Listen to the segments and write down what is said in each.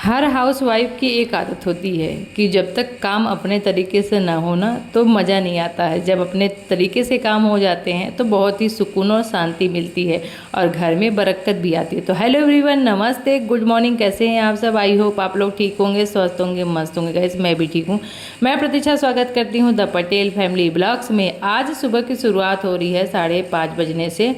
हर housewife की एक आदत होती है कि जब तक काम अपने तरीके से ना हो ना तो मज़ा नहीं आता है। जब अपने तरीके से काम हो जाते हैं तो बहुत ही सुकून और शांति मिलती है और घर में बरकत भी आती है। तो हेलो एवरीवन, नमस्ते, गुड मॉर्निंग। कैसे हैं आप सब? आई होप आप लोग ठीक होंगे, स्वस्थ होंगे, मस्त होंगे। गाइस मैं भी ठीक हूँ। मैं प्रतीक्षा स्वागत करती हूँ द पटेल फैमिली ब्लॉग्स में। आज सुबह की शुरुआत हो रही है 5:30 बजने से,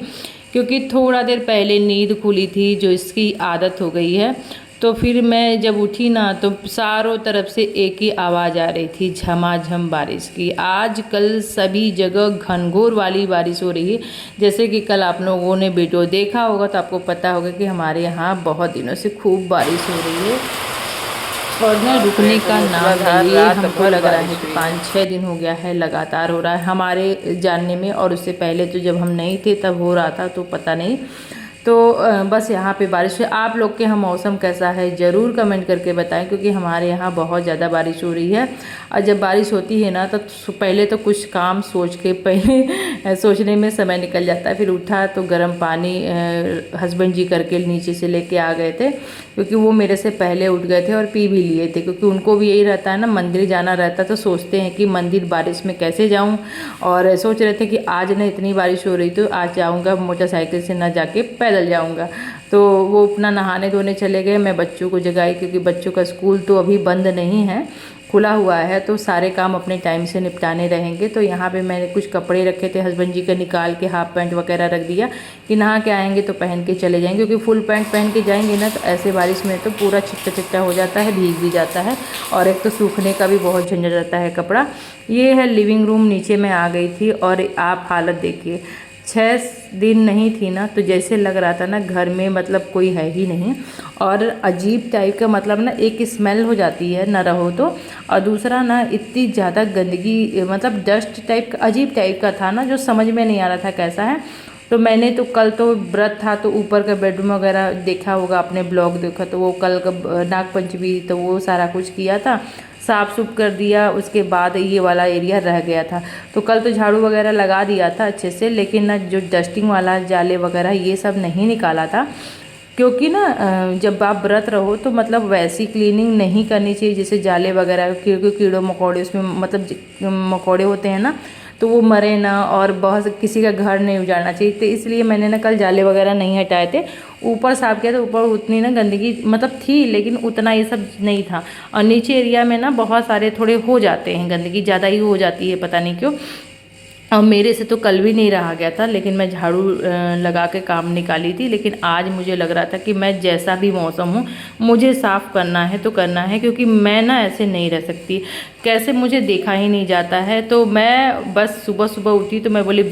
क्योंकि थोड़ा देर पहले नींद खुली थी जो इसकी आदत हो गई है। तो फिर मैं जब उठी ना तो चारों तरफ से एक ही आवाज़ आ रही थी, झमाझम बारिश की। आज कल सभी जगह घनघोर वाली बारिश हो रही है। जैसे कि कल आप लोगों ने वीडियो देखा होगा तो आपको पता होगा कि हमारे यहाँ बहुत दिनों से खूब बारिश हो रही है और ना रुकने का नाम नहीं है। हमको लग रहा है कि 5-6 दिन हो गया है लगातार हो रहा है हमारे जानने में। और उससे पहले तो जब हम नहीं थे तब हो रहा था, तो पता नहीं। तो बस यहाँ पे बारिश है। आप लोग के यहाँ मौसम कैसा है ज़रूर कमेंट करके बताएं, क्योंकि हमारे यहाँ बहुत ज़्यादा बारिश हो रही है। और जब बारिश होती है ना तो पहले तो कुछ काम सोच के पहले सोचने में समय निकल जाता है। फिर उठा तो गर्म पानी हस्बैंड जी करके नीचे से लेके आ गए थे, क्योंकि वो मेरे से पहले उठ गए थे और पी भी लिए थे। क्योंकि उनको भी यही रहता है ना, मंदिर जाना रहता, तो सोचते हैं कि मंदिर बारिश में कैसे जाऊँ। और सोच रहे थे कि आज ना इतनी बारिश हो रही तो आज जाऊँगा मोटरसाइकिल से, ना जाके पैदल जाऊँगा। तो वो अपना नहाने धोने चले गए। मैं बच्चों को जगाई, क्योंकि बच्चों का स्कूल तो अभी बंद नहीं है, खुला हुआ है, तो सारे काम अपने टाइम से निपटाने रहेंगे। तो यहाँ पे मैंने कुछ कपड़े रखे थे हस्बैंड जी का, निकाल के हाफ पैंट वगैरह रख दिया कि नहा के आएंगे तो पहन के चले जाएंगे। क्योंकि फुल पैंट पहन के जाएंगे ना तो ऐसे बारिश में तो पूरा चिट्टा चिट्टा हो जाता है, भीग भी जाता है। और एक तो सूखने का भी बहुत झंझट रहता है कपड़ा। ये है लिविंग रूम, नीचे मैं आ गई थी और आप हालत देखिए। 6 दिन नहीं थी ना तो जैसे लग रहा था ना घर में मतलब कोई है ही नहीं। और अजीब टाइप का, मतलब ना एक स्मेल हो जाती है ना रहो तो, और दूसरा ना इतनी ज़्यादा गंदगी, मतलब डस्ट टाइप का, अजीब टाइप का था ना, जो समझ में नहीं आ रहा था कैसा है। तो मैंने तो कल तो व्रत था तो ऊपर का बेडरूम वगैरह देखा होगा, आपने ब्लॉग देखा तो वो कल का नाग पंचमी, तो वो सारा कुछ किया था, साफ़ सुफ कर दिया। उसके बाद ये वाला एरिया रह गया था, तो कल तो झाड़ू वगैरह लगा दिया था अच्छे से, लेकिन ना जो डस्टिंग वाला जाले वगैरह ये सब नहीं निकाला था। क्योंकि ना जब आप व्रत रहो तो मतलब वैसी क्लीनिंग नहीं करनी चाहिए, जैसे जाले वगैरह, क्योंकि कीड़े मकोड़े उसमें, मतलब मकोड़े होते हैं ना, तो वो मरे ना, और बहुत किसी का घर नहीं उजाड़ना चाहिए। तो इसलिए मैंने ना कल जाले वगैरह नहीं हटाए थे। ऊपर साफ किया तो ऊपर उतनी ना गंदगी मतलब थी, लेकिन उतना ये सब नहीं था। और नीचे एरिया में ना बहुत सारे थोड़े हो जाते हैं, गंदगी ज़्यादा ही हो जाती है, पता नहीं क्यों। और मेरे से तो कल भी नहीं रहा गया था, लेकिन मैं झाड़ू लगा के काम निकाली थी। लेकिन आज मुझे लग रहा था कि मैं जैसा भी मौसम हूँ मुझे साफ़ करना है तो करना है, क्योंकि मैं ना ऐसे नहीं रह सकती। कैसे मुझे देखा ही नहीं जाता है। तो मैं बस सुबह सुबह उठी तो मैं बोली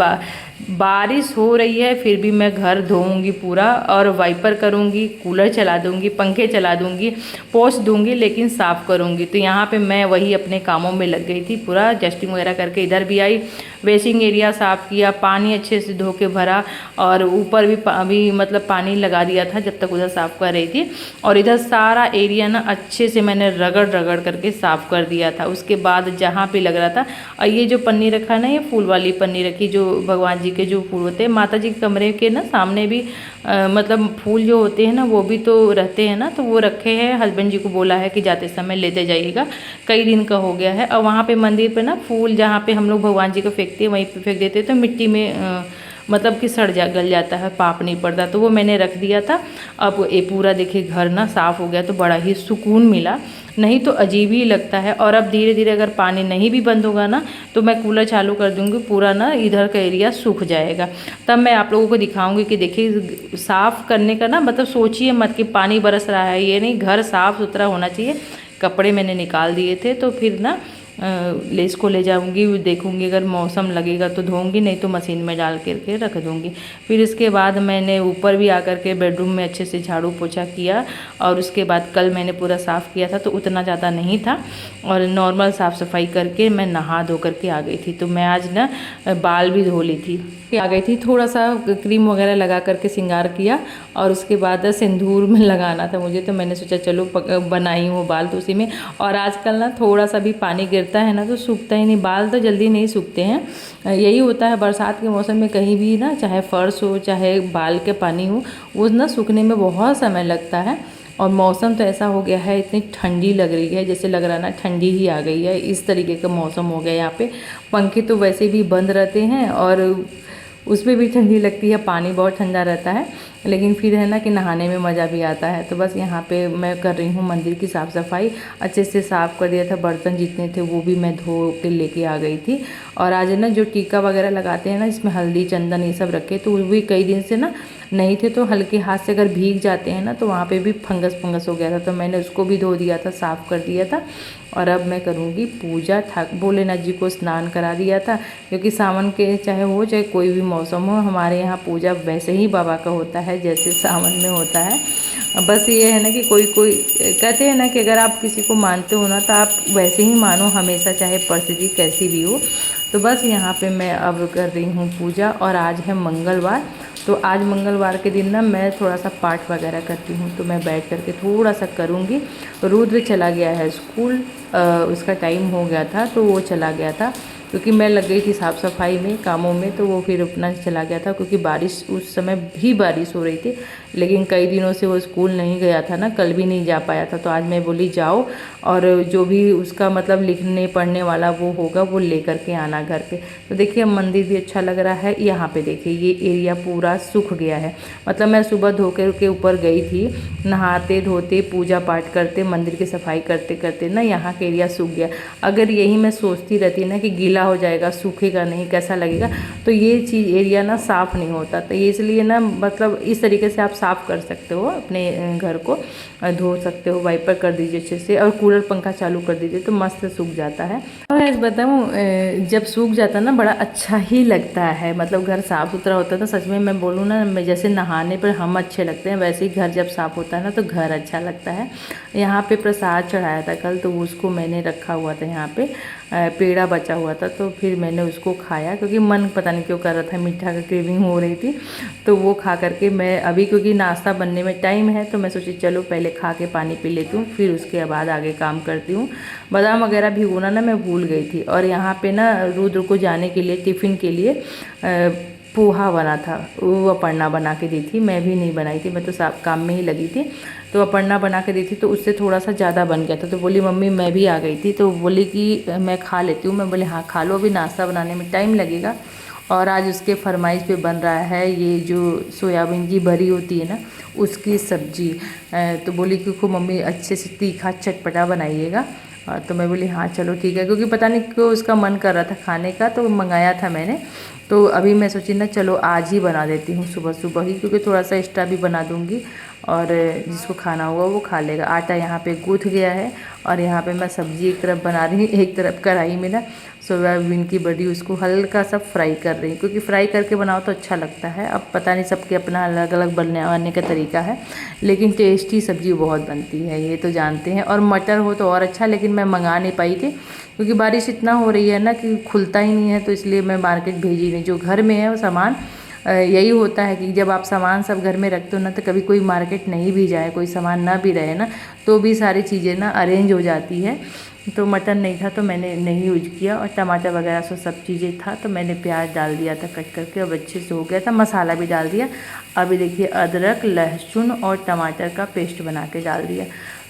बारिश हो रही है फिर भी मैं घर धोऊंगी पूरा, और वाइपर करूंगी, कूलर चला दूंगी, पंखे चला दूंगी, पोंछ दूंगी, लेकिन साफ़ करूंगी। तो यहाँ पे मैं वही अपने कामों में लग गई थी, पूरा डस्टिंग वगैरह करके इधर भी आई, वेसिंग एरिया साफ़ किया, पानी अच्छे से धो के भरा, और ऊपर भी अभी मतलब पानी लगा दिया था जब तक उधर साफ़ कर रही थी। और इधर सारा एरिया ना अच्छे से मैंने रगड़ रगड़ करके साफ़ कर दिया था। उसके बाद जहाँ पे लग रहा था, और ये जो पन्नी रखा है ना, ये फूल वाली पन्नी रखी, जो भगवान जी के जो फूल होते हैं, माता जी के कमरे के ना सामने भी मतलब फूल जो होते हैं ना वो भी तो रहते हैं ना, तो वो रखे हैं। हस्बैंड जी को बोला है कि जाते समय लेते जाइएगा, कई दिन का हो गया है। और वहाँ पे मंदिर पे ना फूल जहाँ पे हम लोग भगवान जी को फेंकते हैं वहीं पे फेंक देते हैं, तो मिट्टी में मतलब कि गल जाता है, पाप नहीं पड़ता, तो वो मैंने रख दिया था। अब ये पूरा देखिए घर ना साफ़ हो गया, तो बड़ा ही सुकून मिला, नहीं तो अजीब ही लगता है। और अब धीरे धीरे अगर पानी नहीं भी बंद होगा ना तो मैं कूलर चालू कर दूंगी, पूरा ना इधर का एरिया सूख जाएगा। तब मैं आप लोगों को दिखाऊंगी कि देखिए साफ़ करने का ना, मतलब सोचिए मत कि पानी बरस रहा है, ये नहीं, घर साफ़ सुथरा होना चाहिए। कपड़े मैंने निकाल दिए थे, तो फिर ना लेस को ले जाऊंगी, देखूंगी अगर मौसम लगेगा तो धोऊंगी, नहीं तो मशीन में डाल करके रख दूंगी। फिर इसके बाद मैंने ऊपर भी आकर के बेडरूम में अच्छे से झाड़ू पोछा किया। और उसके बाद कल मैंने पूरा साफ़ किया था तो उतना ज़्यादा नहीं था, और नॉर्मल साफ़ सफाई करके मैं नहा धो करके आ गई थी। तो मैं आज ना बाल भी धो ली थी, आ गई थी, थोड़ा सा क्रीम वगैरह लगा करके श्रृंगार किया। और उसके बाद सिंदूर में लगाना था मुझे, तो मैंने सोचा चलो बनाई हूँ बाल तो उसी में। और आजकल ना थोड़ा सा भी पानी गिरता है ना तो सूखता ही नहीं, बाल तो जल्दी नहीं सूखते हैं। यही होता है बरसात के मौसम में, कहीं भी ना, चाहे फर्श हो चाहे बाल के पानी हो, वो ना सूखने में बहुत समय लगता है। और मौसम तो ऐसा हो गया है, इतनी ठंडी लग रही है, जैसे लग रहा है ना ठंडी ही आ गई है, इस तरीके का मौसम हो गया यहाँ पे। पंखे तो वैसे भी बंद रहते हैं और उसमें भी ठंडी लगती है, पानी बहुत ठंडा रहता है, लेकिन फिर है ना कि नहाने में मज़ा भी आता है। तो बस यहाँ पे मैं कर रही हूँ मंदिर की साफ़ सफाई, अच्छे से साफ़ कर दिया था, बर्तन जितने थे वो भी मैं धो के लेके आ गई थी। और आज ना जो टीका वगैरह लगाते हैं ना, इसमें हल्दी चंदन ये सब रखे, तो वो भी कई दिन से ना नहीं थे, तो हल्के हाथ से अगर भीग जाते हैं ना तो वहाँ पे भी फंगस हो गया था, तो मैंने उसको भी धो दिया था, साफ़ कर दिया था। और अब मैं करूँगी पूजा। भोलेनाथ जी को स्नान करा दिया था, क्योंकि सावन के चाहे हो चाहे कोई भी मौसम हो, हमारे यहाँ पूजा वैसे ही बाबा का होता है जैसे सावन में होता है। बस ये है ना कि कोई कोई कहते हैं ना कि अगर आप किसी को मानते हो ना तो आप वैसे ही मानो हमेशा, चाहे परिस्थिति कैसी भी हो। तो बस यहाँ पे मैं अब कर रही हूँ पूजा। और आज है मंगलवार, तो आज मंगलवार के दिन ना मैं थोड़ा सा पाठ वगैरह करती हूँ, तो मैं बैठ करके थोड़ा सा करूँगी। रुद्र चला गया है स्कूल, उसका टाइम हो गया था तो वो चला गया था, क्योंकि मैं लग गई थी साफ़ सफाई में कामों में, तो वो फिर अपना चला गया था, क्योंकि बारिश उस समय भी बारिश हो रही थी। लेकिन कई दिनों से वो स्कूल नहीं गया था ना, कल भी नहीं जा पाया था, तो आज मैं बोली जाओ और जो भी उसका मतलब लिखने पढ़ने वाला वो होगा वो ले करके आना घर पे। तो देखिए मंदिर भी अच्छा लग रहा है। यहाँ पे देखिए ये एरिया पूरा सूख गया है, मतलब मैं सुबह धो के ऊपर गई थी, नहाते धोते पूजा पाठ करते मंदिर की सफाई करते करते ना यहाँ का एरिया सूख गया। अगर यही मैं सोचती रहती ना कि गीला हो जाएगा, सूखेगा नहीं, कैसा लगेगा, तो ये चीज़ एरिया ना साफ़ नहीं होता। तो ये इसलिए ना मतलब इस तरीके से आप साफ़ कर सकते हो अपने घर को, धो सकते हो, वाइपर कर दीजिए अच्छे से और कूलर पंखा चालू कर दीजिए तो मस्त सूख जाता है। और ऐसे बताऊँ, जब सूख जाता है ना बड़ा अच्छा ही लगता है, मतलब घर साफ़ सुथरा होता है तो सच में मैं बोलूँ ना, मैं जैसे नहाने पर हम अच्छे लगते हैं वैसे ही घर जब साफ़ होता है ना तो घर अच्छा लगता है। यहाँ पे प्रसाद चढ़ाया था कल, तो उसको मैंने रखा हुआ था, यहाँ पे पेड़ा बचा हुआ था, तो फिर मैंने उसको खाया, क्योंकि मन पता नहीं क्यों कर रहा था, मीठा का क्रेविंग हो रही थी। तो वो खा करके मैं अभी, क्योंकि नाश्ता बनने में टाइम है, तो मैं सोची चलो पहले खा के पानी पी लेती हूँ, फिर उसके बाद आगे काम करती हूँ। बादाम वगैरह भिगोना ना मैं भूल गई थी। और यहाँ पे ना रुद्र को जाने के लिए टिफ़िन के लिए पोहा बना था, वो अपर्णा बना के दी थी, मैं भी नहीं बनाई थी, मैं तो सब काम में ही लगी थी। तो अपर्णा बना के दी थी, तो उससे थोड़ा सा ज़्यादा बन गया था, तो बोली मम्मी मैं भी आ गई थी, तो बोली कि मैं खा लेती हूँ। मैं बोली हाँ खा लो, अभी नाश्ता बनाने में टाइम लगेगा। और आज उसके फरमाइश पे बन रहा है ये जो सोयाबीन की बरी होती है ना, उसकी सब्जी। तो बोली कि मम्मी अच्छे से तीखा चटपटा बनाइएगा। तो मैं बोली हाँ चलो ठीक है, क्योंकि पता नहीं क्यों उसका मन कर रहा था खाने का, तो मंगाया था मैंने। तो अभी मैं सोची ना चलो आज ही बना देती हूँ सुबह सुबह ही, क्योंकि थोड़ा सा एक्स्ट्रा भी बना दूँगी और जिसको खाना होगा वो खा लेगा। आटा यहाँ पे गूँथ गया है और यहाँ पे मैं सब्जी एक तरफ बना रही हूँ, एक तरफ कढ़ाई में ना सोयाबीन की बड़ी उसको हल्का सा फ्राई कर रही हूँ, क्योंकि फ्राई करके बनाओ तो अच्छा लगता है। अब पता नहीं सबके अपना अलग अलग बनाने का तरीका है, लेकिन टेस्टी सब्जी बहुत बनती है, ये तो जानते हैं। और मटर हो तो और अच्छा, लेकिन मैं मंगा नहीं पाई थी, क्योंकि बारिश इतना हो रही है ना कि खुलता ही नहीं है, तो इसलिए मैं मार्केट भेजी नहीं। जो घर में है वो सामान यही होता है कि जब आप सामान सब घर में रखते हो ना, तो कभी कोई मार्केट नहीं भी जाए, कोई सामान ना भी रहे ना, तो भी सारी चीज़ें ना अरेंज हो जाती है। तो मटन नहीं था तो मैंने नहीं यूज किया, और टमाटर वगैरह सब चीज़ें था, तो मैंने प्याज डाल दिया था कट करके, और अच्छे से हो गया था, मसाला भी डाल दिया। अभी देखिए अदरक लहसुन और टमाटर का पेस्ट बना के डाल दिया,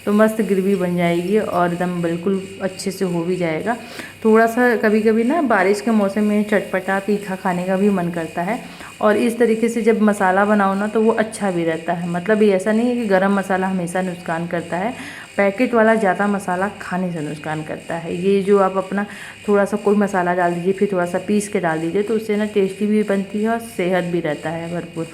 तो मस्त ग्रेवी बन जाएगी और एकदम बिल्कुल अच्छे से हो भी जाएगा। थोड़ा सा कभी कभी ना बारिश के मौसम में चटपटा तीखा खाने का भी मन करता है, और इस तरीके से जब मसाला बनाओ ना तो वो अच्छा भी रहता है। मतलब ये ऐसा नहीं है कि गरम मसाला हमेशा नुकसान करता है, पैकेट वाला ज़्यादा मसाला खाने से नुकसान करता है। ये जो आप अपना थोड़ा सा कोई मसाला डाल दीजिए, फिर थोड़ा सा पीस के डाल दीजिए, तो उससे ना टेस्टी भी बनती है और सेहत भी रहता है भरपूर।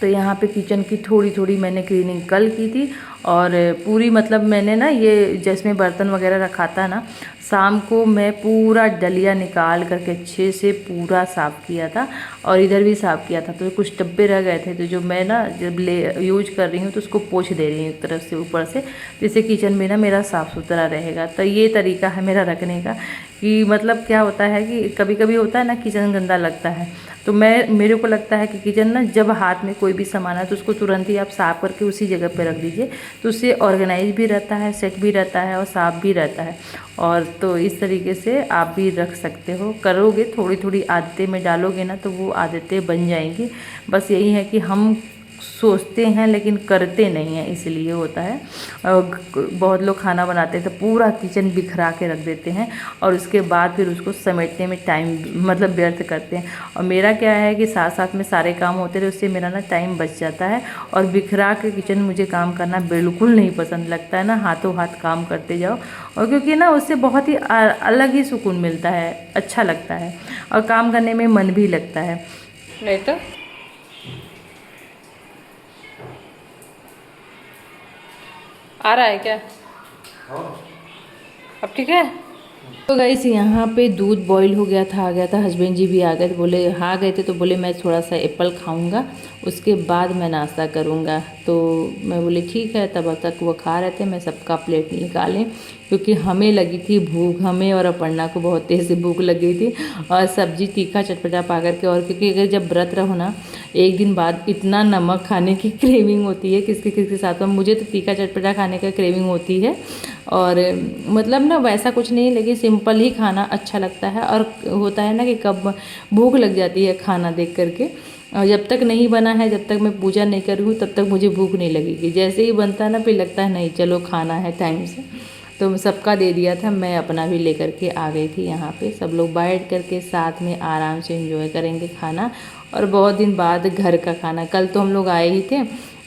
तो यहाँ पे किचन की थोड़ी थोड़ी मैंने क्लीनिंग कल की थी, और पूरी मतलब मैंने ना ये जिसमें बर्तन वगैरह रखा था ना, शाम को मैं पूरा डलिया निकाल करके अच्छे से पूरा साफ़ किया था, और इधर भी साफ़ किया था। तो कुछ डब्बे रह गए थे, तो जो मैं ना जब यूज कर रही हूँ तो उसको पोंछ दे रही हूँ एक तरफ से ऊपर से, जिससे किचन में ना मेरा साफ़ सुथरा रहेगा। तो ये तरीका है मेरा रखने का, कि मतलब क्या होता है कि कभी कभी होता है ना किचन गंदा लगता है, तो मेरे को लगता है कि किचन ना जब हाथ में कोई भी सामान है तो उसको तुरंत ही आप साफ़ करके उसी जगह पे रख दीजिए, तो उससे ऑर्गेनाइज भी रहता है, सेट भी रहता है और साफ़ भी रहता है। और तो इस तरीके से आप भी रख सकते हो, करोगे थोड़ी थोड़ी आदतें में डालोगे ना तो वो आदतें बन जाएंगी। बस यही है कि हम सोचते हैं लेकिन करते नहीं हैं, इसलिए होता है। और बहुत लोग खाना बनाते हैं तो पूरा किचन बिखरा के रख देते हैं और उसके बाद फिर उसको समेटने में टाइम मतलब व्यर्थ करते हैं। और मेरा क्या है कि साथ साथ में सारे काम होते रहे, उससे मेरा ना टाइम बच जाता है। और बिखरा के किचन मुझे काम करना बिल्कुल नहीं पसंद लगता है ना, हाथों हाथ काम करते जाओ। और क्योंकि ना उससे बहुत ही अलग ही सुकून मिलता है, अच्छा लगता है और काम करने में मन भी लगता है। नहीं तो आ रहा है क्या? अब ठीक है। तो गाइस यहाँ पे दूध बॉईल हो गया था, आ गया था। हस्बैंड जी भी आ गए थे, बोले हाँ गए थे तो बोले मैं थोड़ा सा एप्पल खाऊंगा, उसके बाद मैं नाश्ता करूँगा। तो मैं बोली ठीक है। तब तक वो खा रहे थे, मैं सबका प्लेट निकालें क्योंकि हमें लगी थी भूख, हमें और अपर्णा को बहुत तेज़ से भूख लगी थी। और सब्जी तीखा चटपटा पा करके, और क्योंकि अगर जब व्रत रहो ना एक दिन बाद इतना नमक खाने की क्रेविंग होती है किसके किसके साथ। में मुझे तो तीखा चटपटा खाने का क्रेविंग होती है। और मतलब ना वैसा कुछ नहीं, लेकिन सिंपल ही खाना अच्छा लगता है। और होता है ना कि कब भूख लग जाती है खाना देख करके। और जब तक नहीं बना है, जब तक मैं पूजा नहीं करूँ तब तक मुझे भूख नहीं लगेगी। जैसे ही बनता है ना फिर लगता है नहीं चलो खाना है टाइम से। तो सबका दे दिया था, मैं अपना भी लेकर के आ गई थी। यहाँ पे सब लोग बैठ करके साथ में आराम से एंजॉय करेंगे खाना। और बहुत दिन बाद घर का खाना, कल तो हम लोग आए ही थे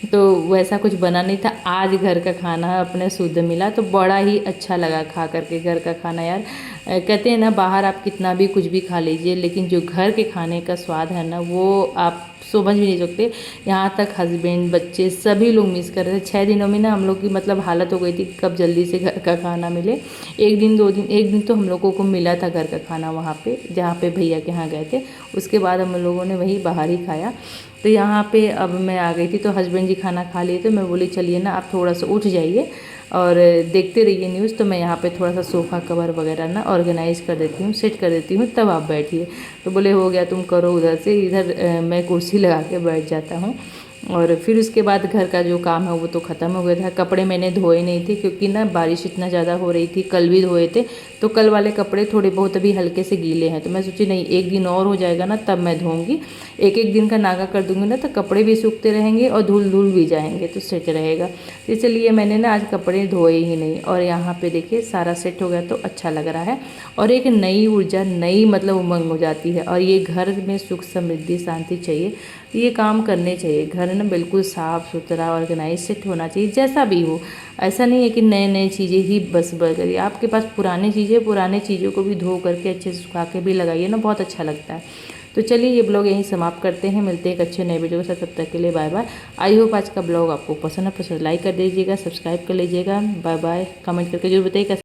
तो वैसा कुछ बना नहीं था। आज घर का खाना अपने शुद्ध मिला तो बड़ा ही अच्छा लगा खा करके घर का खाना। यार कहते हैं ना बाहर आप कितना भी कुछ भी खा लीजिए, लेकिन जो घर के खाने का स्वाद है ना वो आप समझ भी नहीं सकते। यहाँ तक हस्बैंड बच्चे सभी लोग मिस कर रहे थे। 6 दिनों में ना हम लोग की मतलब हालत हो गई थी कब जल्दी से घर का खाना मिले। एक दिन 2 दिन, एक दिन तो हम लोगों को मिला था घर का खाना वहाँ पे जहाँ पे भैया के यहाँ गए थे। उसके बाद हम लोगों ने वही बाहर ही खाया। तो यहाँ पे अब मैं आ गई थी तो हस्बैंड जी खाना खा लिए, तो मैं बोली चलिए ना आप थोड़ा सा उठ जाइए और देखते रहिए न्यूज़। तो मैं यहाँ पे थोड़ा सा सोफ़ा कवर वगैरह ना ऑर्गेनाइज़ कर देती हूँ, सेट कर देती हूँ, तब आप बैठिए। तो बोले हो गया तुम करो उधर से, इधर मैं कुर्सी लगा के बैठ जाता हूँ। और फिर उसके बाद घर का जो काम है वो तो ख़त्म हो गया था। कपड़े मैंने धोए नहीं थे क्योंकि ना बारिश इतना ज़्यादा हो रही थी, कल भी धोए थे तो कल वाले कपड़े थोड़े बहुत अभी हल्के से गीले हैं। तो मैं सोची नहीं एक दिन और हो जाएगा ना तब मैं धोऊंगी, एक एक दिन का नागा कर दूंगी ना तो कपड़े भी सूखते रहेंगे और धुल धुल भी जाएंगे तो सेट रहेगा। तो इसलिए मैंने ना आज कपड़े धोए ही नहीं। और यहाँ पे देखिए सारा सेट हो गया तो अच्छा लग रहा है और एक नई ऊर्जा, नई मतलब उमंग हो जाती है। और ये घर में सुख समृद्धि शांति चाहिए, ये काम करने चाहिए। घर ना बिल्कुल साफ़ सुथरा ऑर्गेनाइज सेट होना चाहिए, जैसा भी हो। ऐसा नहीं है कि नए नए चीज़ें ही बस करिए, आपके पास पुरानी चीज़ें, पुराने चीज़ों को भी धो करके अच्छे से सुखा के भी लगाइए ना, बहुत अच्छा लगता है। तो चलिए ये ब्लॉग यहीं समाप्त करते हैं, मिलते हैं एक अच्छे नए वीडियो के साथ, तब तक के लिए बाय बाय। आई होप आज का ब्लॉग आपको पसंद है, पसंद लाइक कर दीजिएगा, सब्सक्राइब कर लीजिएगा। बाय बाय, कमेंट करके जरूर बताइए।